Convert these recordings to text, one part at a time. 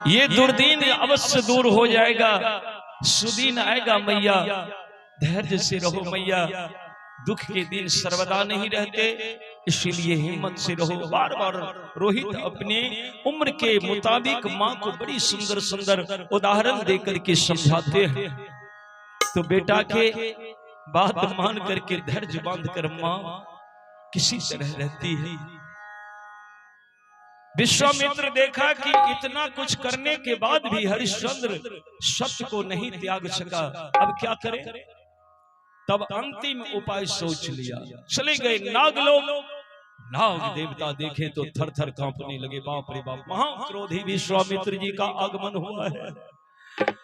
ये दुर्दीन अवश्य दूर हो जाएगा, सुदीन आएगा मैया। धैर्य से रहो मैया, दुख के दिन सर्वदा नहीं रहते, इसलिए हिम्मत से रहो। बार बार रोहित अपने उम्र के मुताबिक माँ को बड़ी सुंदर सुंदर उदाहरण देकर के समझाते हैं। तो बेटा के बात मान करके धैर्य बांध कर माँ किसी तरह रहती है। विश्वामित्र देखा कि इतना कुछ करने के बाद भी हरिश्चंद्र सत्य को नहीं त्याग सका, अब क्या करें? तब अंतिम उपाय सोच लिया। चले गए नागलोक। नाग देवता देखे तो थर थर कांपने लगे। बाप रे बाप, महाक्रोधी विश्वामित्र जी का आगमन हुआ है।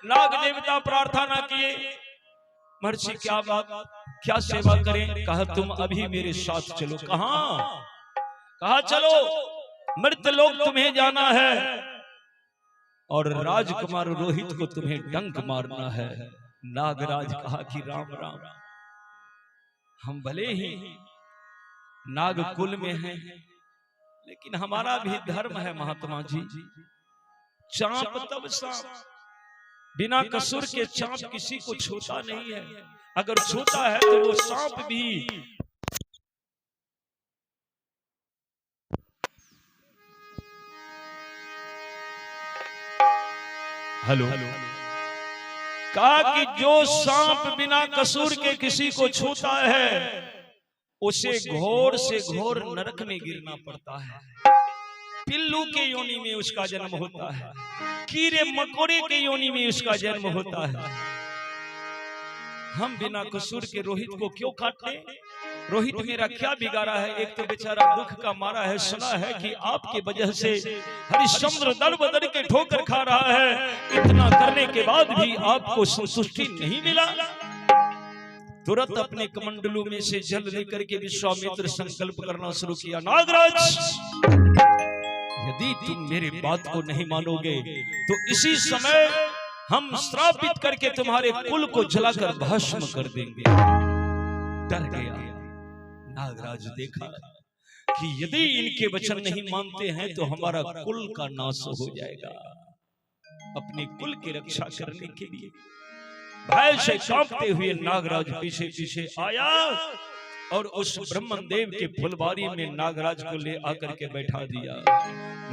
नाग देवता प्रार्थना किए, महर्षि क्या बात, क्या सेवा करें? कहा तुम अभी मेरे साथ चलो। कहा चलो, मृतलोक तुम्हें जाना है और राजकुमार रोहित को तुम्हें डंक मारना है। नागराज कहा कि राम राम, हम भले ही नाग कुल में हैं, लेकिन हमारा भी धर्म है महात्मा जी। चांप तब सांप, बिना कसूर के चांप किसी को छूता नहीं है। अगर छूता है तो वो सांप भी। हेलो, कहा कि जो सांप बिना कसूर के किसी को छूता है उसे घोर से घोर नरक में गिरना पड़ता है। पिल्लू के योनि में उसका जन्म होता है, कीड़े मकोड़े के योनि में उसका जन्म होता है। हम बिना कसूर के रोहित को क्यों काटे? रोहित मेरा क्या बिगाड़ा है? एक तो बेचारा दुख का मारा है। सुना है कि आपके वजह से हरिश्चंद्र दर बदर के ठोकर खा रहा है। इतना करने के बाद भी आपको संतुष्टि नहीं मिला। तुरंत अपने कमंडलू में से जल लेकर के विश्वामित्र संकल्प करना शुरू किया। नागराज, यदि तुम मेरे बात को नहीं मानोगे तो इसी समय हम श्रापित करके तुम्हारे कुल को जलाकर भस्म कर देंगे। डर गया नागराज, देखा कि यदि इनके वचन नहीं मानते हैं तो हमारा कुल का नाश हो जाएगा। अपने कुल की रक्षा करने के लिए भय से कांपते हुए नागराज पीछे पीछे आया और उस ब्रह्मन देव के फुलबारी में नागराज को ले आकर के बैठा दिया।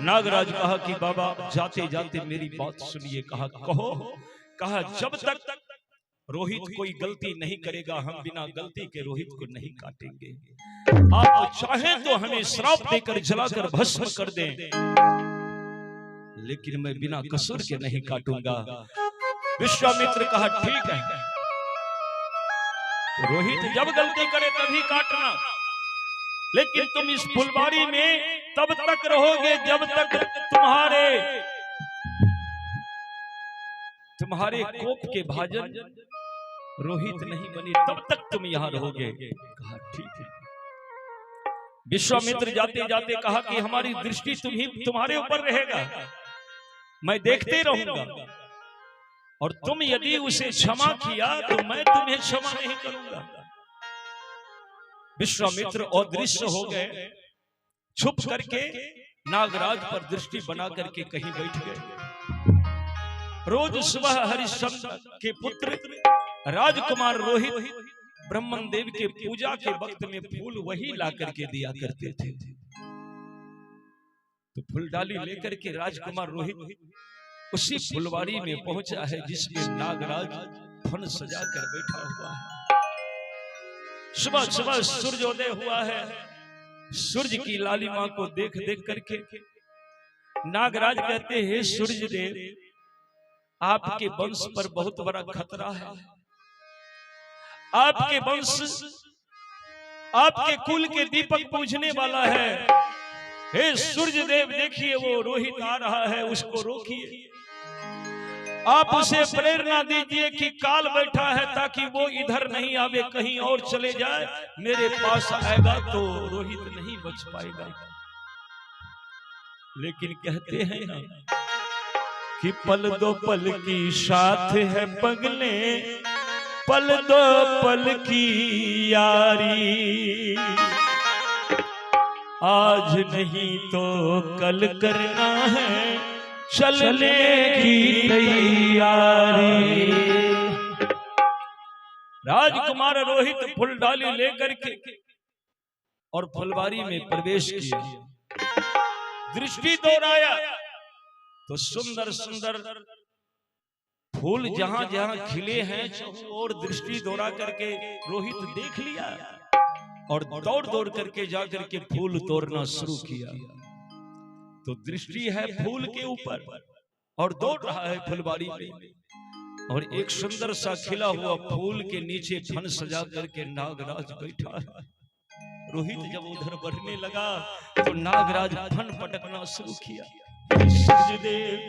नागराज कहा कि बाबा जाते जाते मेरी बात सुनिए। कहा कहो। कहा जब तक रोहित कोई गलती नहीं करेगा हम बिना गलती के रोहित को नहीं काटेंगे। आप चाहें तो हमें श्राप देकर जलाकर भस्म कर दें, लेकिन मैं बिना कसूर के नहीं काटूंगा। विश्वामित्र कहा ठीक है, तो रोहित जब गलती करे तभी काटना, लेकिन तुम इस फुलबारी में तब तक रहोगे जब तक तुम्हारे कोप के भाजन रोहित नहीं बनी, तब तक तुम यहाँ रहोगे। कहा ठीक है। विश्वामित्र जाते जाते कहा कि हमारी दृष्टि तुम्हारे ऊपर रहेगा, मैं देखते रहूंगा, और तुम यदि उसे क्षमा किया तो मैं तुम्हें क्षमा नहीं करूंगा। विश्वामित्र अदृश्य हो गए, छुप करके नागराज पर दृष्टि बना करके कहीं बैठ गए। रोज सुबह हरिश्चंद्र के पुत्र राजकुमार रोहित ब्रह्मन देव के पूजा के वक्त में फूल वही ला करके दिया करते थे। तो फूल डाली लेकर के राजकुमार रोहित उसी फुलवारी में पहुंचा है जिसमें नागराज फन सजा कर बैठा हुआ है। सुबह सुबह सूर्योदय हुआ है। सूर्य की लालिमा को देख देख करके नागराज कहते हैं सूर्य देव, आपके वंश पर बहुत बड़ा खतरा है। आपके वंश आपके कुल के दीपक पूजने वाला है। हे सूर्य देव, देखिए वो रोहित आ रहा है, उसको रोकिए। आप उसे प्रेरणा दीजिए कि काल बैठा है ताकि वो इधर नहीं आवे, कहीं और चले जाए। मेरे पास आएगा तो रोहित नहीं बच पाएगा। लेकिन कहते हैं ना कि पल दो पल की साथ है पगले, पल दो पल की यारी, आज नहीं तो कल करना है चलने की तैयारी। राजकुमार रोहित फूल डाली लेकर के और फुलवारी में प्रवेश किया। दृष्टि दोहराया तो सुंदर सुंदर फूल जहां जहां खिले हैं और दृष्टि दोहरा करके रोहित देख लिया और दौड़ दौड़ करके जाकर के फूल तोड़ना शुरू किया। तो दृष्टि है फूल के ऊपर और दौड़ रहा है फुलवारी में और एक सुंदर सा खिला हुआ फूल के नीचे फन सजा करके नागराज बैठा है। रोहित जब उधर बढ़ने लगा तो नागराज फन पटकना शुरू किया। सूर्यदेव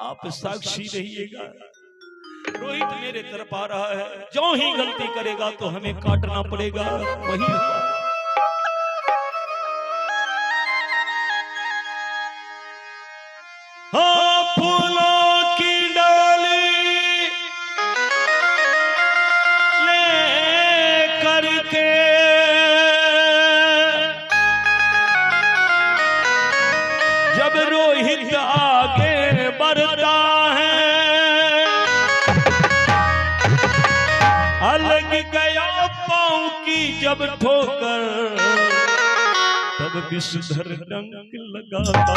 आप साक्षी रहिएगा, रोहित मेरे तरफ आ रहा है, जो ही गलती करेगा तो हमें काटना पड़ेगा। वही हाँ फूलों की डाली ले करके जब रोहित आगे बढ़ता है, अलग गया पाँव की जब ठोकर तब विषधर डंक लगाता।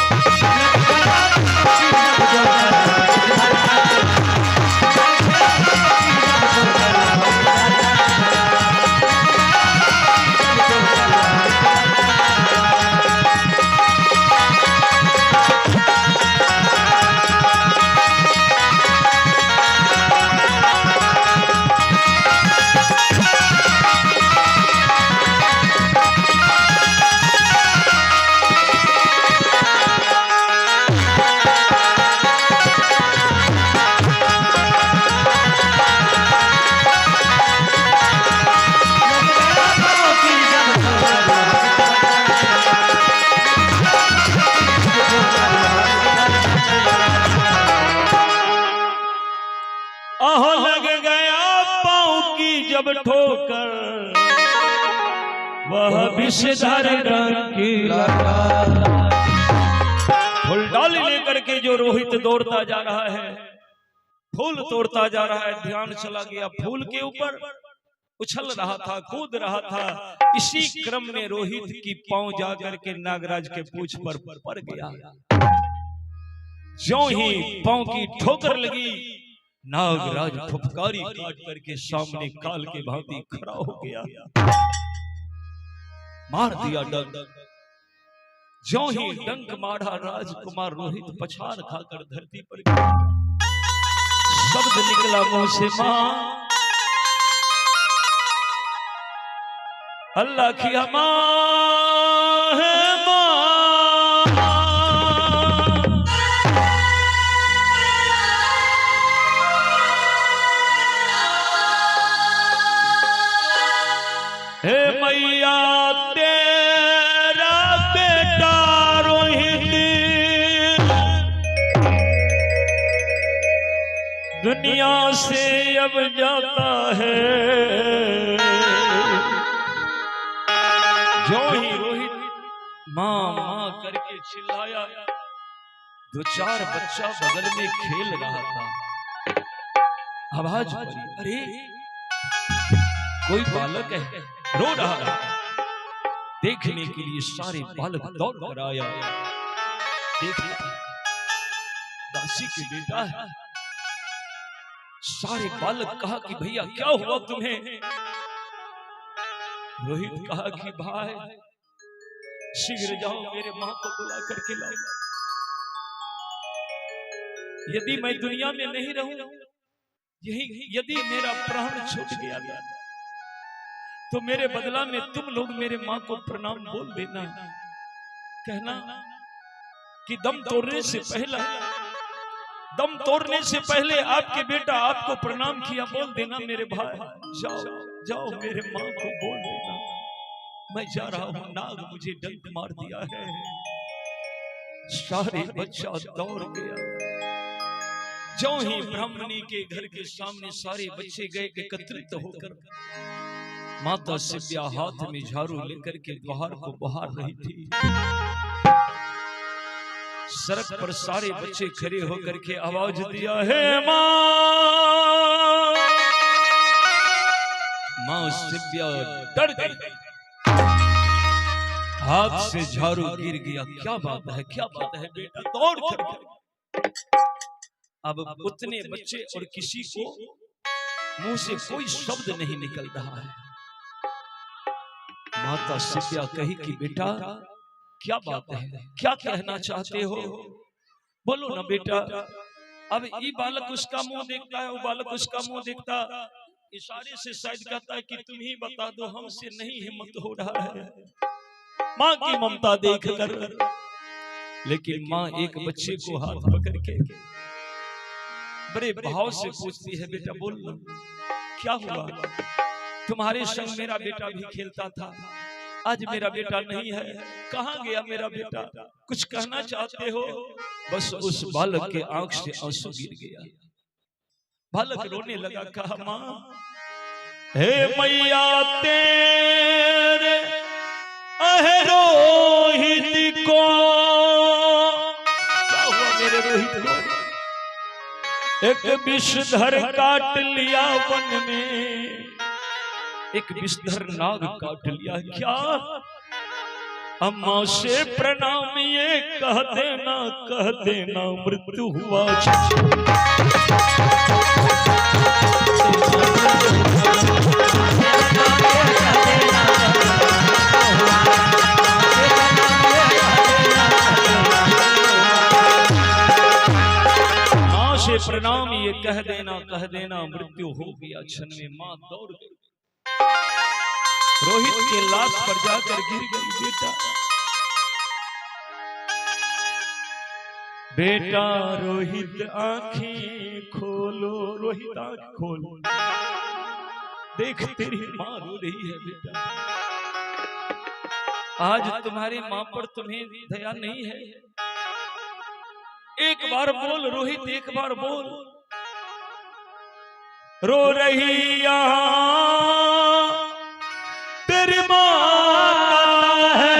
लग गया पाँव की जब ठोकर वह विषधर डंक लगा। फूल डाली लेकर के जो रोहित दौड़ता जा रहा है, फूल तोड़ता जा रहा है, ध्यान चला गया फूल के ऊपर, उछल रहा था, कूद रहा था। इसी क्रम में रोहित की पांव जाकर के नागराज के पूंछ पर पड़ गया। ज्यों ही पांव की ठोकर लगी, नागराज फुफकारी काट करके सामने काल के भांति खड़ा हो गया, मार दिया डंक। ज्यों ही डंक मारा, राजकुमार रोहित पछाड़ खाकर धरती पर गिरा। शब्द निकला मुंह से, मां अल्लाह की अमां है मां। हे मैया तेरा बेटा रोहित दुनिया से अब जाता है। जो ही रोहित मां मां करके चिल्लाया, दो चार बच्चा बगल में खेल रहा था, आवाज पड़ी, अरे कोई बालक है रो रहा है। देखने के लिए सारे बालक दौड़ कर आया, देखा दासी के बेटा है। सारे बालक कहा कि भैया क्या हुआ तुम्हें? रोहित कहा कि भाई शीघ्र जाओ, मेरे मां को बुला करके लाओ। यदि मैं दुनिया में नहीं रहूं, यदि मेरा प्राण छूट गया तो मेरे बदला में तुम लोग मेरे मां को प्रणाम बोल देना, कहना कि दम तोड़ने से पहले आपके बेटा आपको प्रणाम किया, बोल देना मेरे भाई। जाओ जाओ मेरे मां को बोल देना मैं जा रहा हूं, नाग मुझे डंक मार दिया है। सारे बच्चा दौड़ गया। जो ही ब्राह्मणी के घर के सामने सारे बच्चे गए एकत्रित होकर, माता सिद्धिया हाथ में झाड़ू लेकर के द्वार को बहार रही थी। सड़क पर सारे बच्चे खड़े होकर के आवाज दिया है माँ। माँ सिब्या डर गई, हाथ से झाड़ू गिर गया। क्या बात है, क्या बात है बेटा, दौड़ कर। अब उतने बच्चे और किसी को मुंह से कोई शब्द नहीं निकल रहा है। माता सिब्या कही कि बेटा क्या बात है, क्या कहना चाहते हो, बोलो ना बेटा। अब ये बालक उसका मुंह देखता है, वो बालक उसका मुंह देखता, इशारे से शायद कहता है कि तुम ही बता दो, हमसे नहीं हिम्मत हो रहा है माँ की ममता देखकर। लेकिन माँ एक बच्चे को हाथ पकड़ के बड़े भाव से पूछती है, बेटा बोल लो क्या हुआ, तुम्हारे संग मेरा बेटा भी खेलता था, आज मेरा बेटा नहीं है, कहाँ गया मेरा बेटा, कुछ कहना चाहते हो। बस उस बालक के आंख से आंसू गिर गया। बालक रोने लगा, कहा माँ हे मैया तेरे रोहित को, क्या हुआ मेरे रोहित को, एक विषधर काट लिया वन में, एक विषधर नाग काट लिया। क्या अम्मा से प्रणाम ये कह देना मृत्यु हुआ। माँ से प्रणाम ये कह देना मृत्यु हो गया। क्षण में माँ दौड़ गई, रोहित के लाश पर जाकर गिर गई। बेटा रोहित आंखें खोलो, रोहित आंख खोलो, देख तेरी माँ रो रही है। बेटा आज तुम्हारी माँ पर तुम्हें दया नहीं है, एक बार बोल रोहित, एक बार बोल। रो रही यहाँ तेरी माता है,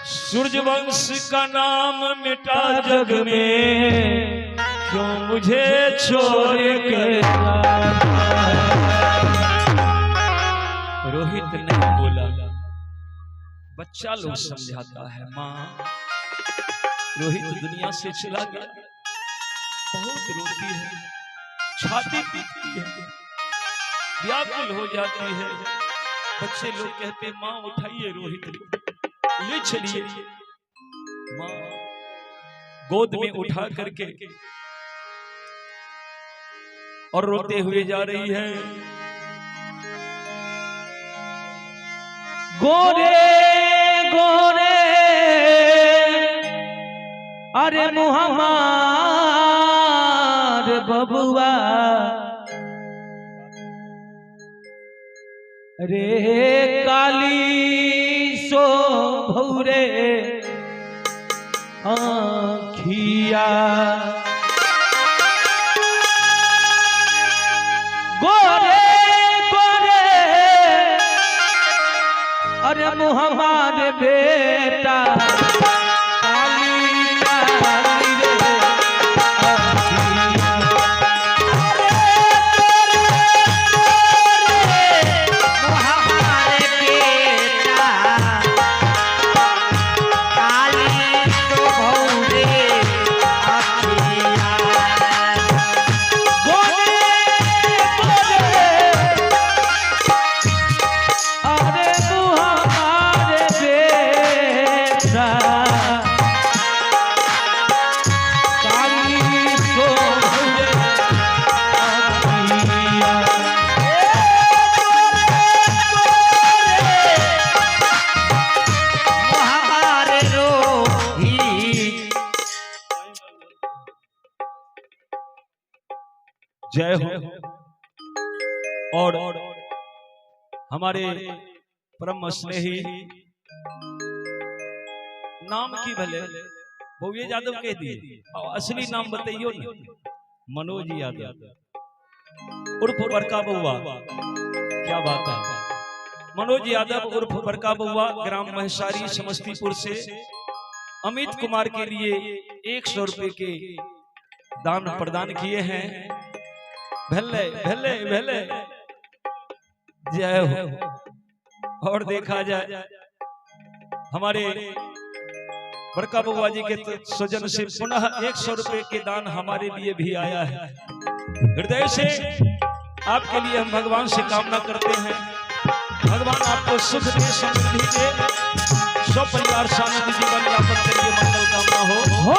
सूर्यवंश का नाम मिटा जग में, क्यों मुझे छोड़ के रोहित नहीं बोला, बच्चा लोग समझाता है। माँ रोहित दुनिया से चला गया, बहुत रोती है, छाती पीटती है, व्याकुल हो जाती है। बच्चे लोग कहते माँ उठाइए रोहित ले चलिए। माँ गोद में उठा करके और रोते हुए जा रही है। गोरे गोरे अरे मुहम्मद बबुआ रे काली सो भौरे आँखिया, गोरे गोरे अरे मुहम्मद बेटा जय हो। और हमारे परम स्नेही नाम की भले भव्य यादव कह दिए, असली नाम बताइयो ना, मनोज यादव उर्फ बड़का बउआ। क्या बात है, मनोज यादव उर्फ बड़का बउआ, ग्राम महसारी समस्तीपुर से अमित कुमार के लिए 100 रुपए के दान प्रदान किए हैं। भले भले भले जय हो। और देखा जाए हमारे बड़का बउआ जी के स्वजन से पुनः 100 रुपए के दान हमारे लिए भी आया है। हृदय से आपके लिए हम भगवान से कामना करते हैं, भगवान आपको सुख दे, समृद्धि दे, सब परिवार शांति जीवन यापन करिए, मंगल कामना हो।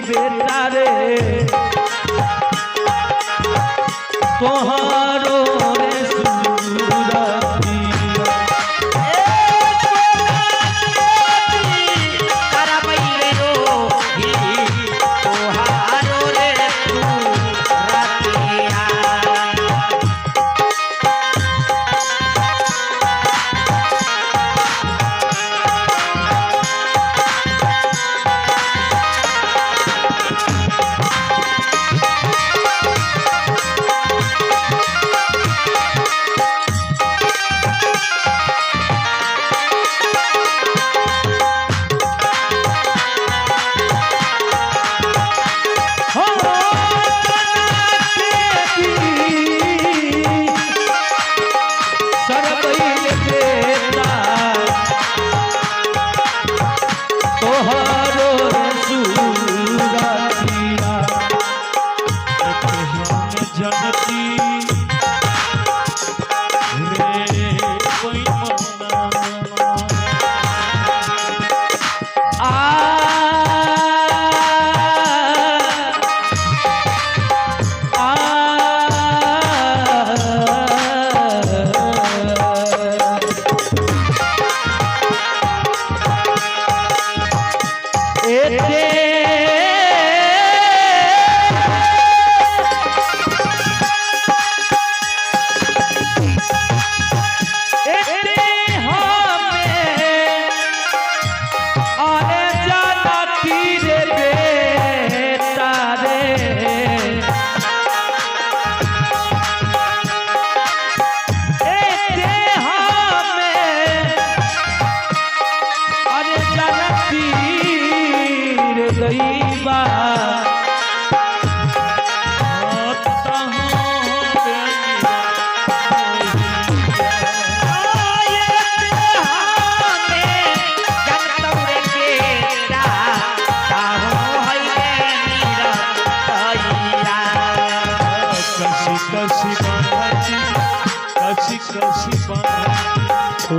बेटा रे तोहारो रे सूरती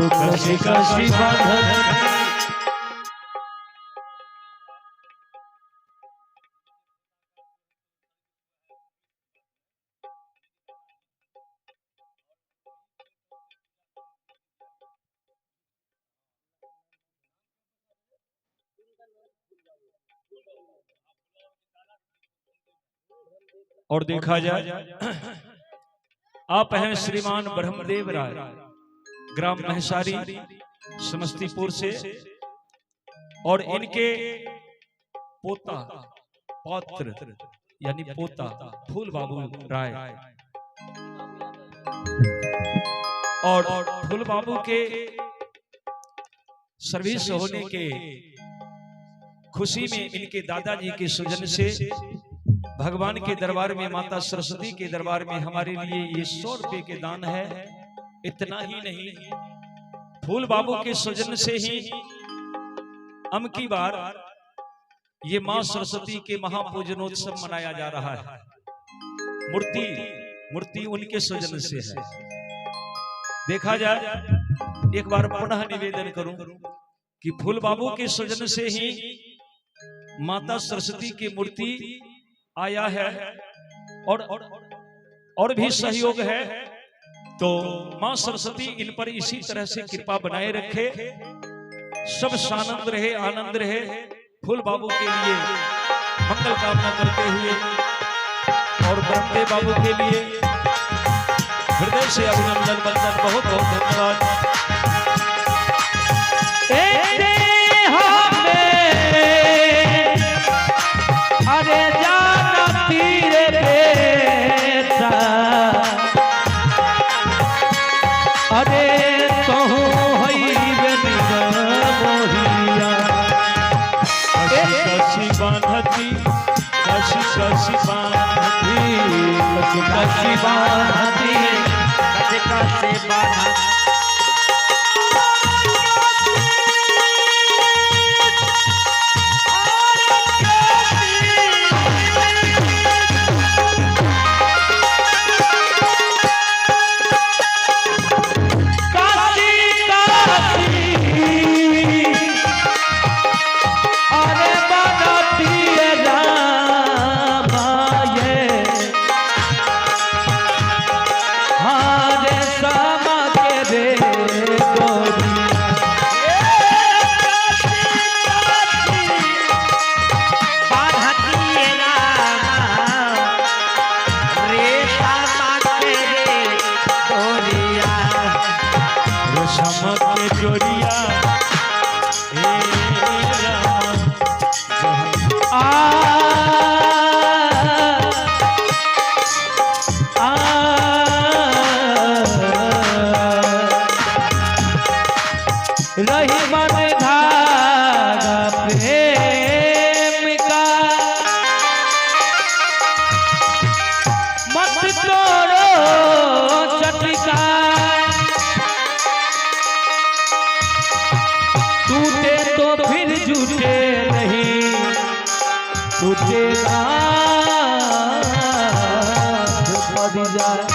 कशी कशी बांधत और देखा जाए आप हैं श्रीमान ब्रह्मदेव राय, ग्राम महसारी, समस्तीपुर से, और इनके पोता पौत्र यानी पोता फूल बाबू राय, और फूल बाबू के सर्विस होने के खुशी में इनके दादाजी के सुजन से भगवान के दरबार में, माता सरस्वती के दरबार में हमारे लिए ये 100 रुपए के दान है। इतना ही नहीं, फूल बाबू के सुजन से ही अमकी बार ये मां सरस्वती के महापूजनोत्सव मनाया जा रहा है। मूर्ति उनके सुजन से है। देखा जाए, एक बार पुनः निवेदन करूं कि फूल बाबू के सुजन से ही माता सरस्वती की मूर्ति आया है, और भी सहयोग है। तो मां सरस्वती इन पर इसी तरह से कृपा बनाए रखे, सब सानंद रहे, आनंद रहे। फूल बाबू के लिए मंगल कामना करते हुए और ब्रह्मदेव बाबू के लिए हृदय से अभिनंदन, वंदन, बहुत बहुत धन्यवाद। अरे जाना तीरे बेटा, अरे तो मोहिया कशी बांधती, कशी बांधती, कशी बांधती, कशी बांधती। रही मन धागा प्रेम का, मत तोड़ो चटका, टूटे तो फिर जुटे नहीं, टूटेगा तो पड़ जाए।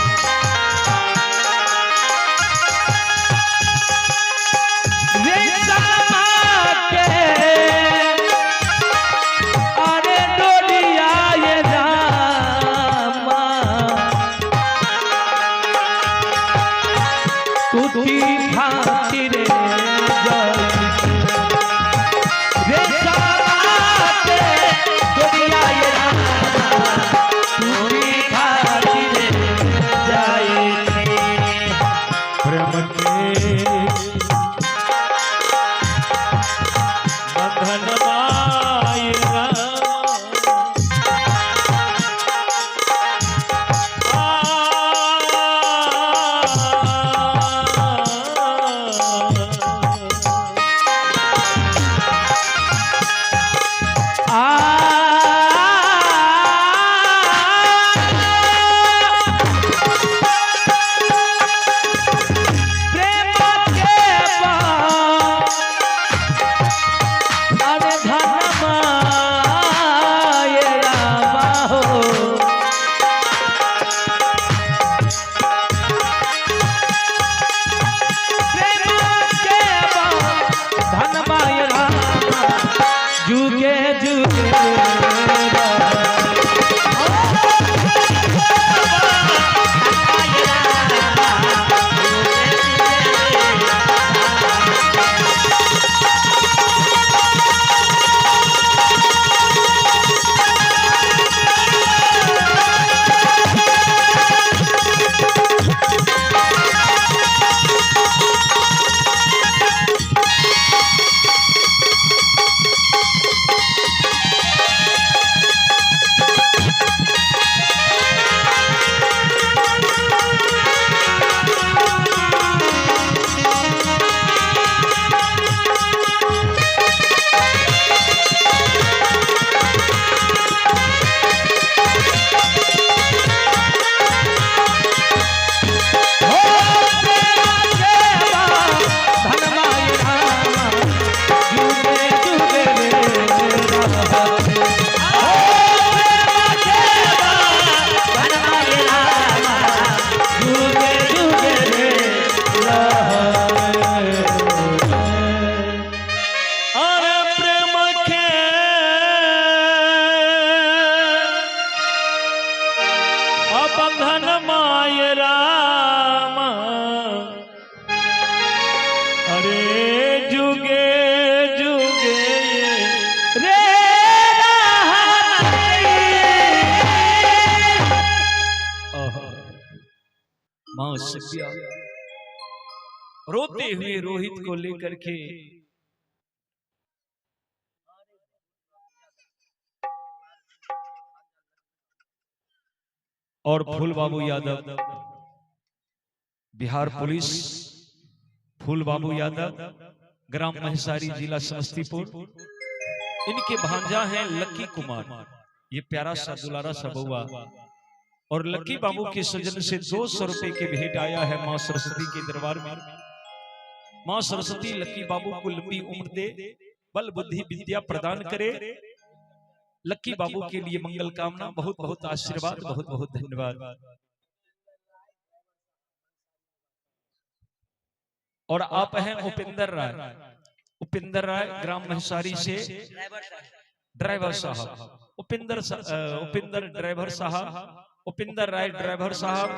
अरे जुगे जुगे रे मां सिपिया रोते हुए रोहित को लेकर के और फूल बाबू यादव बिहार पुलिस, फूल बाबू यादव ग्राम महिसारी जिला समस्तीपुर, इनके भांजा हैं लक्की कुमार। ये प्यारा सा दुलारा सा बउआ और लक्की बाबू के सजन से 200 रुपए के भेंट आया है मां सरस्वती के दरबार में। मां सरस्वती लक्की बाबू को लंबी उम्र दे, बल बुद्धि विद्या प्रदान करे। लक्की बाबू के लिए मंगल कामना, बहुत बहुत आशीर्वाद, बहुत बहुत धन्यवाद। और आप हैं उपेंद्र राय, उपेंद्र राय ग्राम महिसारी से ड्राइवर साहब, उपेंद्र ड्राइवर साहब, उपेंद्र राय ड्राइवर साहब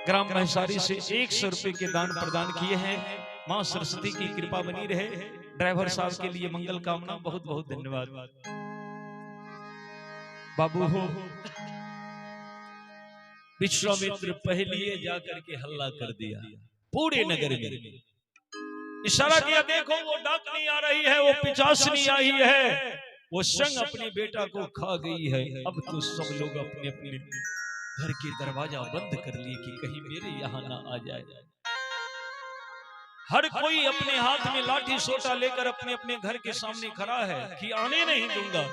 ग्राम महिसारी से 100 रुपए के दान प्रदान किए हैं। मां सरस्वती की कृपा बनी रहे। ड्राइवर साहब के लिए मंगल कामना, बहुत बहुत धन्यवाद। बाबू हो विश्वामित्र पहले जाकर के हल्ला कर दिया पूरे नगर में, इशारा किया देखो वो डाकनी आ रही है, वो पिचासनी आई है, वो संग अपने बेटा को खा गई है। अब तो सब लोग अपने अपने घर के दरवाजा बंद कर लिए कि कहीं मेरे यहाँ ना आ जाए। हर कोई अपने हाथ में लाठी सोटा लेकर अपने अपने घर के सामने खड़ा है कि आने नहीं दूंगा।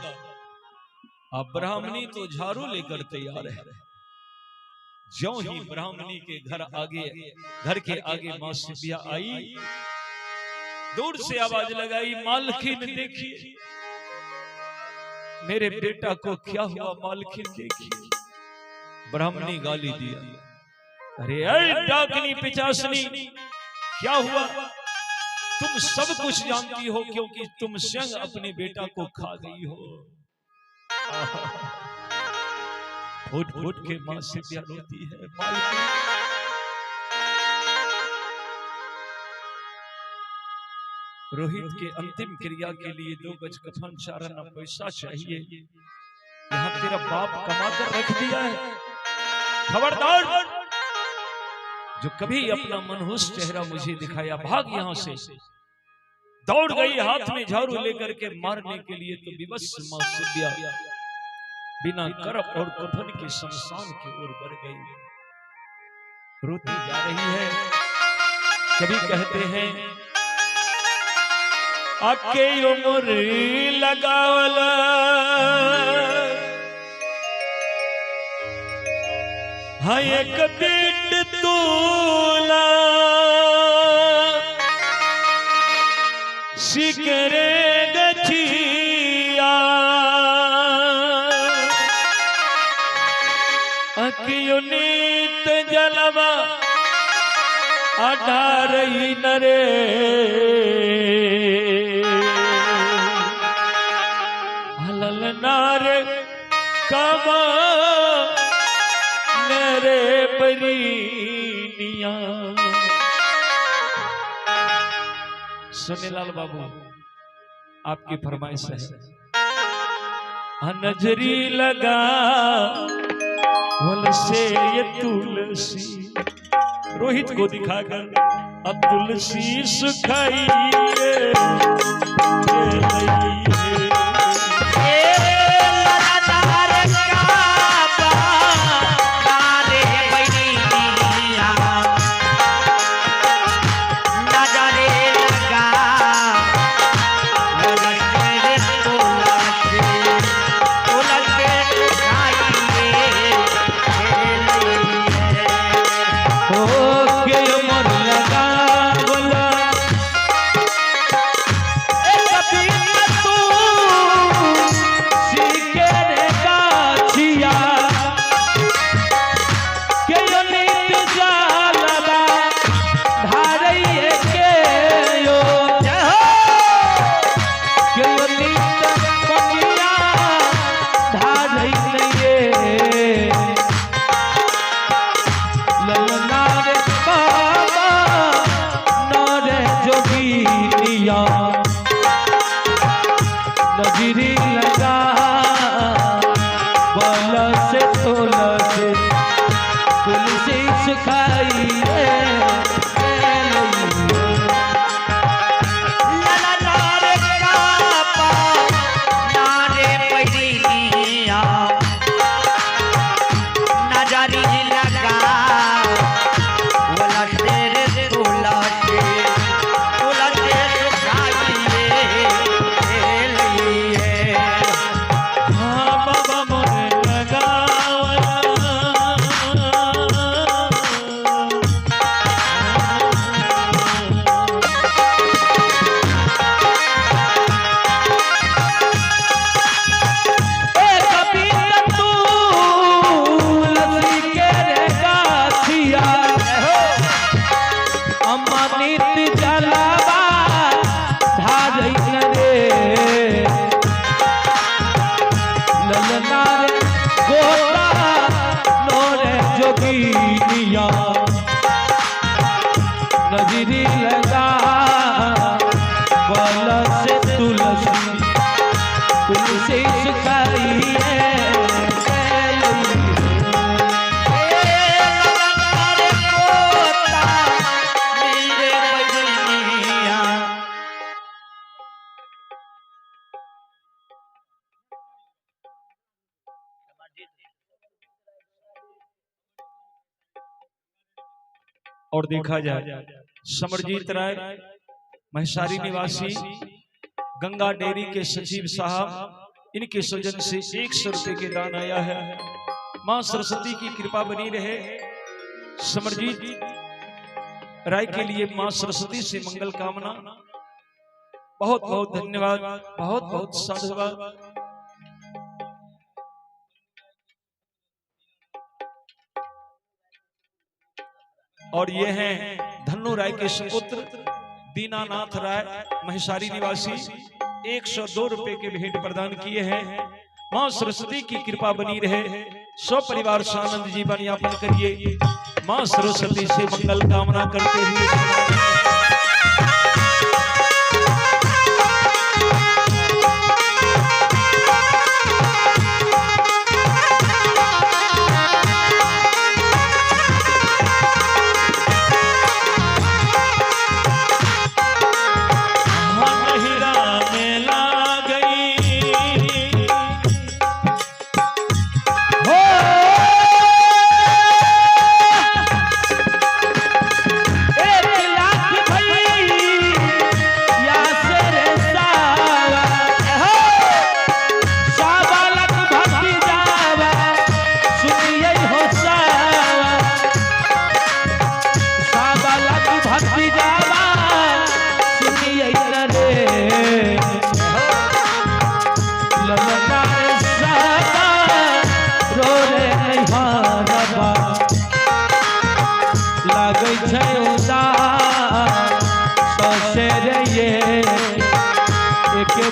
अब ब्राह्मणी तो झाड़ू लेकर तैयार है। ज्यों ही ब्राह्मणी के घर के आगे मां सिपिया आई, दूर से आवाज लगाई, मालकिन देखिए मेरे बेटा को क्या हुआ, मालकिन देखिए। ब्राह्मणी गाली दिया, अरे डाकनी पिचासनी क्या हुआ, तुम सब कुछ जानती हो क्योंकि तुम स्वयं अपने बेटा को खा गई हो। फूट फूट के मां सिपिया रोती है, रोहित के अंतिम क्रिया के लिए 2 गज कफन, 4 आना पैसा चाहिए। यहाँ तेरा बाप कमा कर रख दिया है, खबरदार जो कभी अपना मनहूस चेहरा मुझे दिखाया, भाग यहाँ से। दौड़ गई हाथ में झाड़ू लेकर के मारने के लिए, तो विवश मां सिपिया बिना करप और कफन के शमशान की ओर बढ़ गई, रोती जा रही है। कभी कहते हैं आके उम्र लगावला हाँ एक बीट तूला सिकरे गछिया अकियो नीत जलवा अठारही नरे हलल नारे कमा नरे बरीनिया। सुनीलाल बाबू आपकी फरमाइश है, नजरी लगा वल से ये तुलसी, रोहित को दिखाकर अब तुलसी सुखाइए तो गैया नजरी लगा बल से तोला से तुलसी सुखाई नजरी लगा बल से तुलसी तुलसी सुखाई और देखा जाए समरजीत राय महसारी निवासी गंगा डेयरी के सचिव साहब, इनके सौजन से 100 रुपए के दान आया है। मां सरस्वती की कृपा बनी रहे। समरजीत राय के लिए मां सरस्वती से मंगल कामना। बहुत बहुत धन्यवाद, बहुत बहुत साधुवाद। और ये हैं धन्नू राय के सुपुत्र दीनानाथ राय महसारी निवासी, 102 रुपए के भेंट प्रदान किए हैं। मां सरस्वती की कृपा बनी रहे। सौ परिवार आनंद जीवन यापन करिए। मां सरस्वती से मंगल कामना करते हुए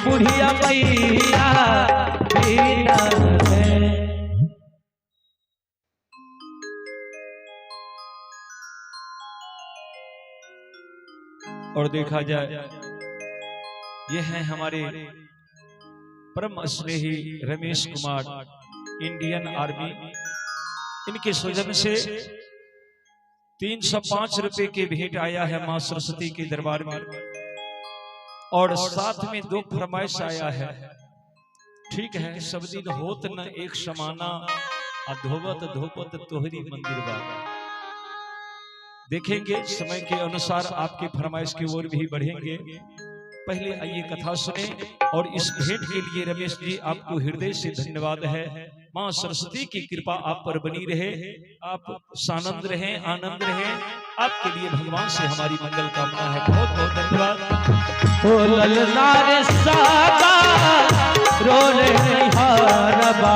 बुढ़िया मैया बिना है। और देखा जाए ये हैं हमारे परम स्नेही रमेश कुमार, इंडियन आर्मी। इनके सौजन से 305 रुपए के भेंट आया है मां सरस्वती के दरबार में। और साथ में 2 फरमाइश आया है। ठीक है, सब दिन होत न एक समाना, धोवत धोपत तोहरी मंदिर बाबा। देखेंगे समय के अनुसार आपके फरमाइश की ओर भी बढ़ेंगे। पहले आइए कथा सुने। और इस भेंट के लिए रमेश जी आपको हृदय से धन्यवाद है। मां सरस्वती की कृपा आप पर बनी रहे। आप सानंद रहें, आनंद रहें। आपके लिए भगवान से हमारी मंगल कामना है। बहुत बहुत धन्यवाद। ओ ललना रे सादा रोले निहारबा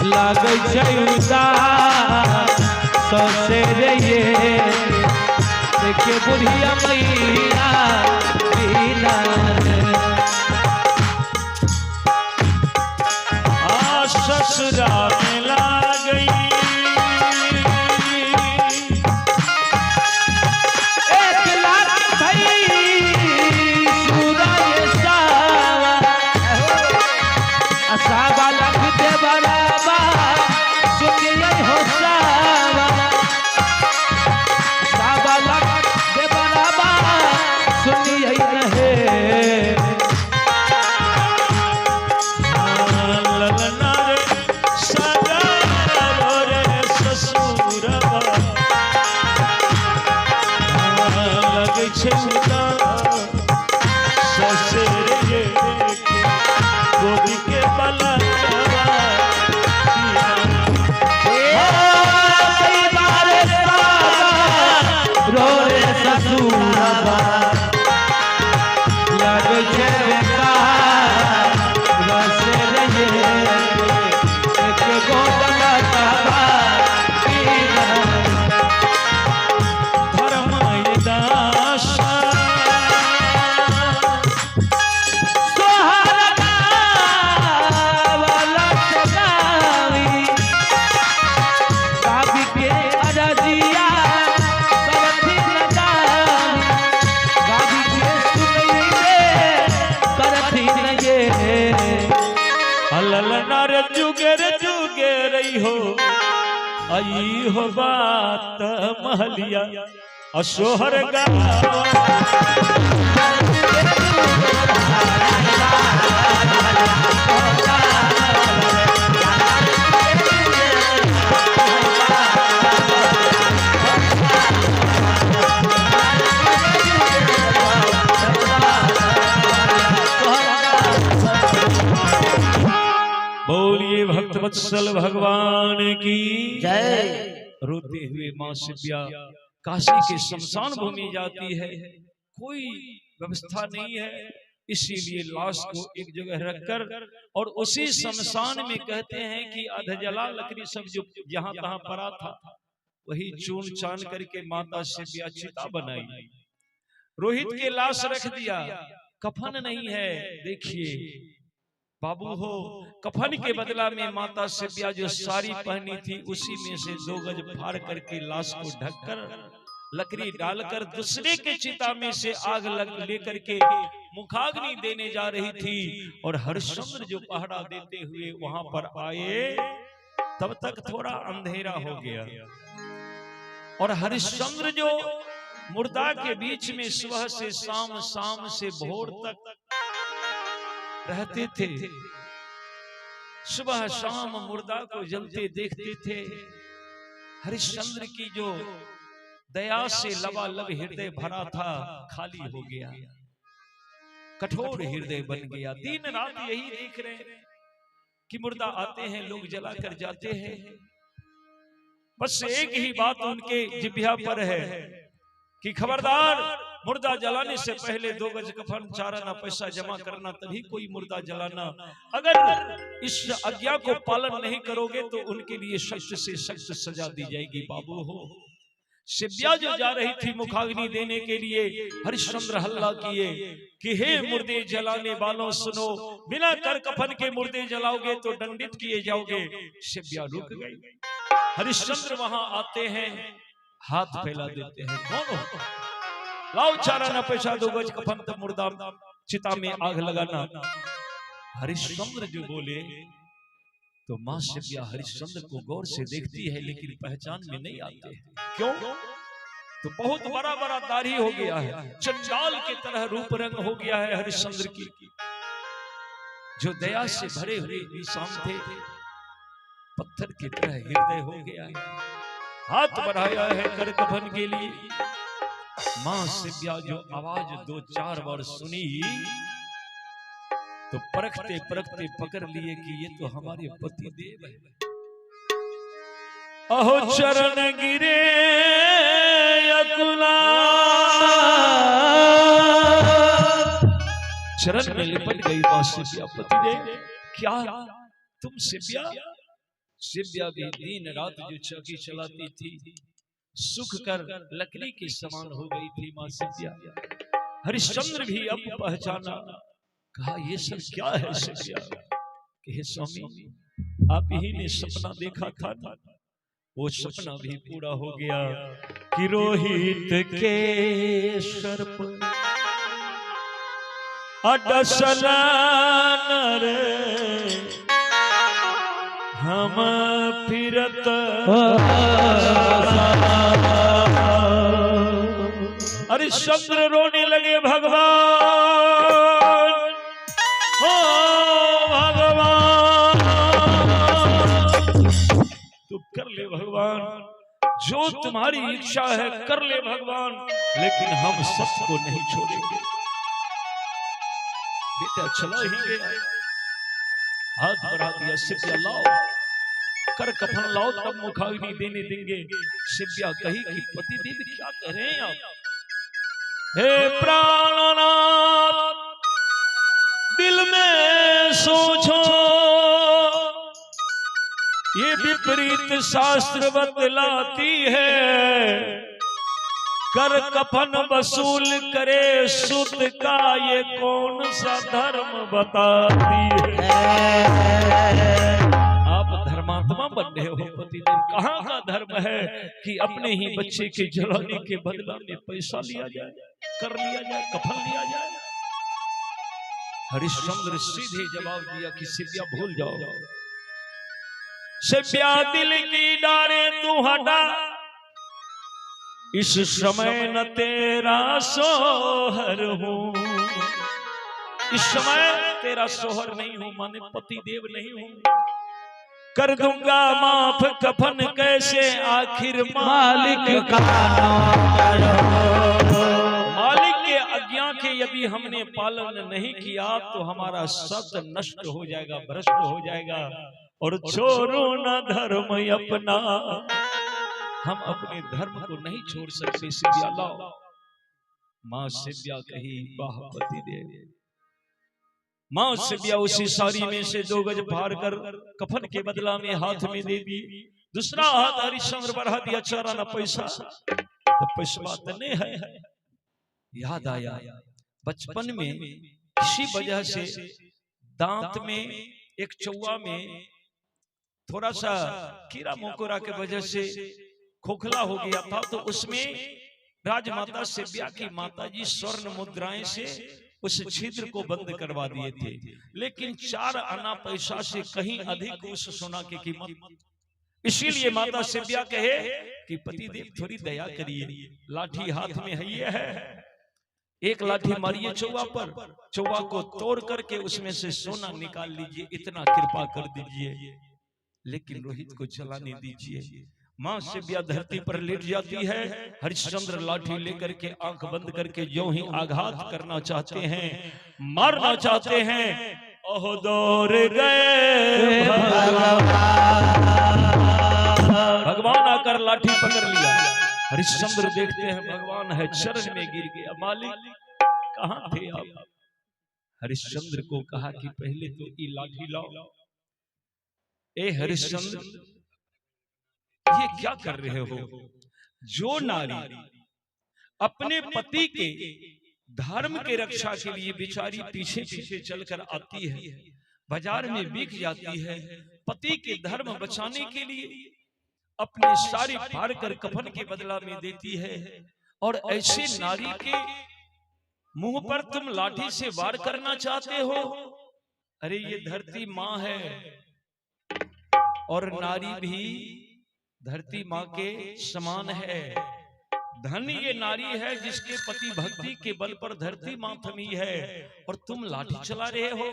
लागे जयुदा ससे रे ये देखे बुढ़िया मैया बिना ससुरा में ला गई एक लाख भई आई हो बात महलिया असोहर गावा। बोलिए भक्त वत्सल भगवान की जय। रोते हुए मां शिव्या काशी के शमशान भूमि जाती है, कोई व्यवस्था नहीं है, इसीलिए लाश को एक जगह रखकर और उसी शमशान में कहते हैं कि अधजला लकड़ी सब जो जहां तहां पड़ा था वही चून चान करके माता शिव्या चिता बनाई। रोहित के लाश रख दिया, कफन नहीं है। देखिए बाबू हो, कफन के बदला में माता शिव्या जो साड़ी पहनी थी उसी में से 2 गज फाड़ करके लाश को ढककर लकड़ी डालकर दूसरे के चिता में से आग लेकर के मुखाग्नि देने जा रही थी। और हरिश्चंद्र जो पहरा देते हुए वहां पर आए तब तक थोड़ा अंधेरा हो गया और हरिश्चंद्र जो मुर्दा के बीच में सुबह से शाम, शाम से भोर तक रहते थे, सुबह शाम मुर्दा को जलते देखते थे। हरिश्चंद्र की जो दया से लबालब हृदय भरा था खाली हो गया, कठोर हृदय बन गया। दिन रात यही देख रहे हैं कि मुर्दा आते हैं, लोग जला कर जाते हैं, बस एक ही बात उनके जिह्वा पर है कि खबरदार मुर्दा जलाने से पहले 2 गज कफन, चाराना पैसा जमा करना, तभी कोई मुर्दा जलाना। अगर इस आज्ञा को पालन नहीं करोगे तो उनके लिए सख्त से सख्त सजा दी जाएगी। बाबू हो, शिव्या जो जा रही थी मुखाग्नि देने के लिए, हरिश्चंद्र हल्ला किए कि हे मुर्दे जलाने वालों सुनो, बिना कर कफन के मुर्दे जलाओगे तो दंडित किए जाओगे। शिव्या रुक गई। हरिश्चंद्र वहां आते हैं, हाथ फैला देते हैं, कौन हो? लाओ चाराना पैसा, 2 गज कफन, तब मुर्दा चिता में आग लगाना। हरिश्चंद्र जो बोले तो मां शिव्या हरिश्चंद्र को गौर से देखती है लेकिन पहचान में नहीं आते। क्यों? तो बहुत बड़ा बड़ा दाढ़ी हो गया है, चंडाल की तरह रूप रंग हो गया है हरिश्चंद्र की। जो दया से भरे हुए इंसान थे, पत्थर की तरह हृदय हो गया है। हाथ बढ़ाया है कर कफन के लिए। मां शिव्या जो आवाज 2-4 बार सुनी तो परखते परखते पकड़ लिए कि ये तो हमारे पति देव है। अहो चरण गिरे अकुला, चरण में लिपट गई मां शिव्या, पति देव क्या तुम शिव्या? शिव्या भी दिन रात जो चौकी चलाती थी, सुख कर लकड़ी के समान हो गई थी मां शिव्या। हरिश्चंद्र भी अब पहचाना, कहा ये सब क्या है शिव्या? कि हे स्वामी, आप ही ने सपना देखा था, वो सपना भी पूरा हो गया कि रोहित के सर्प अडसला नर हम फिरत। हरिश्चंद्र रोने लगे, भगवान हो भगवान, तू कर ले भगवान, जो तुम्हारी इच्छा है कर ले भगवान, लेकिन हम सबको नहीं छोड़ेंगे। बेटा चला ही गया, हाथ बढ़ा दिया, शिव्या लाओ कर कफन लाओ तब मुखाग्नि देने देंगे। शिव्या कही कि पति देव क्या कह रहे हैं आप? हे प्राणनाथ, दिल में सोचो, ये विपरीत शास्त्र बतलाती है, कर कफन वसूल करे सुत का ये कौन सा धर्म बताती है। आप धर्मात्मा बन रहे हो पतिदेव, कहाँ का धर्म है कि अपने ही बच्चे के जलाने के बदला में पैसा लिया जाए, कर लिया जाए, कफन लिया जाए। हरिश्चंद्र सीधे जवाब दिया कि शिव्या भूल जाओ, शिव्या दिल की डारे तू हटा, इस समय न तेरा सोहर हूँ। इस समय तेरा सोहर नहीं हूँ, माने पति देव नहीं हूँ। कर दूंगा माफ कफन कैसे आखिर मालिक का नौकर हो। मालिक के आज्ञा के यदि हमने पालन नहीं किया तो हमारा सत नष्ट हो जाएगा, भ्रष्ट हो जाएगा। और छोड़ो न धर्म अपना, हम अपने धर्म को नहीं छोड़ सकते। शिव्या लाओ। मां शिव्या कही वाह पति देव। मां शिव्या उसी साड़ी में से 2 गज फाड़ कर कफन के बदला में हाथ में दे दी। दूसरा हाथ हरिश्चंद्र बढ़ा दिया, चारा न पैसा तो पैसा तने है। याद आया बचपन में किसी वजह से दांत में एक चौवा में थोड़ा सा कीड़ा मकोड़ा के वजह से खोखला हो गया था, तो उसमें राजमाता शिव्या की माताजी स्वर्ण मुद्राएं से उस छिद्र को बंद करवा दिए थे। लेकिन 4 आना पैसा से कहीं अधिक उस सोना की कीमत। इसीलिए माता शिव्या कहे कि पति देव थोड़ी दया करिए, लाठी हाथ में है ये है, एक लाठी मारिए चौवा पर, चौवा को तोड़ करके उसमें से सोना निकाल लीजिए, इतना कृपा कर दीजिए। लेकिन रोहित को जलाने दीजिए। मां शिव्या धरती पर लेट जाती है। हरिश्चंद्र लाठी लेकर के आंख बंद करके जो ही आघात करना चाहते हैं, मारना चाहते हैं, ओह दौड़ गए भगवान आकर लाठी पकड़ लिया। हरिश्चंद्र देखते हैं भगवान है, चरण में गिर गया। मालिक कहां थे आप? हरिश्चंद्र को कहा कि पहले तो ये लाठी लाओ। ए हरिश्चंद्र, ये क्या कर रहे हो? जो नारी अपने पति के धर्म के रक्षा के लिए बेचारी पीछे पीछे चलकर आती है, बाजार में बिक जाती है, पति के धर्म बचाने के लिए अपनी सारी फाड़ कर कफन के बदला में देती है, और ऐसे नारी के मुंह पर तुम लाठी से वार करना चाहते हो? अरे ये धरती मां है, और नारी भी धरती मां के समान है। धन ये नारी है जिसके पति भक्ति के बल पर धरती मां थमी है, और तुम लाठी चला रहे हो।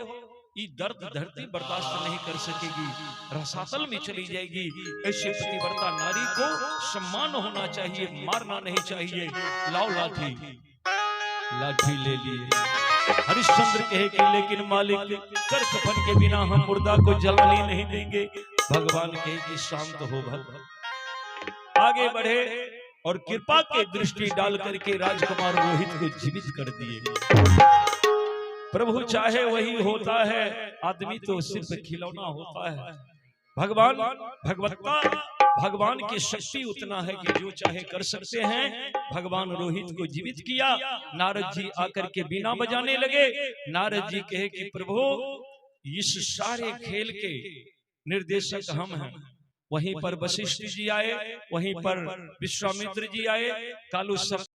ये दर्द धरती बर्दाश्त नहीं कर सकेगी, रसातल में चली जाएगी। ऐसे पतिव्रता नारी को सम्मान होना चाहिए, मारना नहीं चाहिए। लाओ लाठी। लाठी ले लिए। हरिश्चंद्र कहे कि लेकिन मालिक कर कफन के बिना हम मुर्दा को जलाने नहीं देंगे। भगवान कहे कि शांत हो भगवान। आगे बढ़े और कृपा के दृष्टि डाल करके राजकुमार रोहित को जीवित कर दिए। प्रभु चाहे वही होता है, आदमी तो सिर्फ खिलौना होता है। भगवान भगवत्ता भगवान की शक्ति उतना है कि जो चाहे कर सकते हैं। भगवान रोहित को जीवित किया। नारद जी आकर के बीना बजाने लगे। नारद जी कहे कि प्रभु इस सारे खेल के निर्देशक हम हैं। वहीं पर वशिष्ठ जी आए, वहीं पर विश्वामित्र जी आए, कालू सब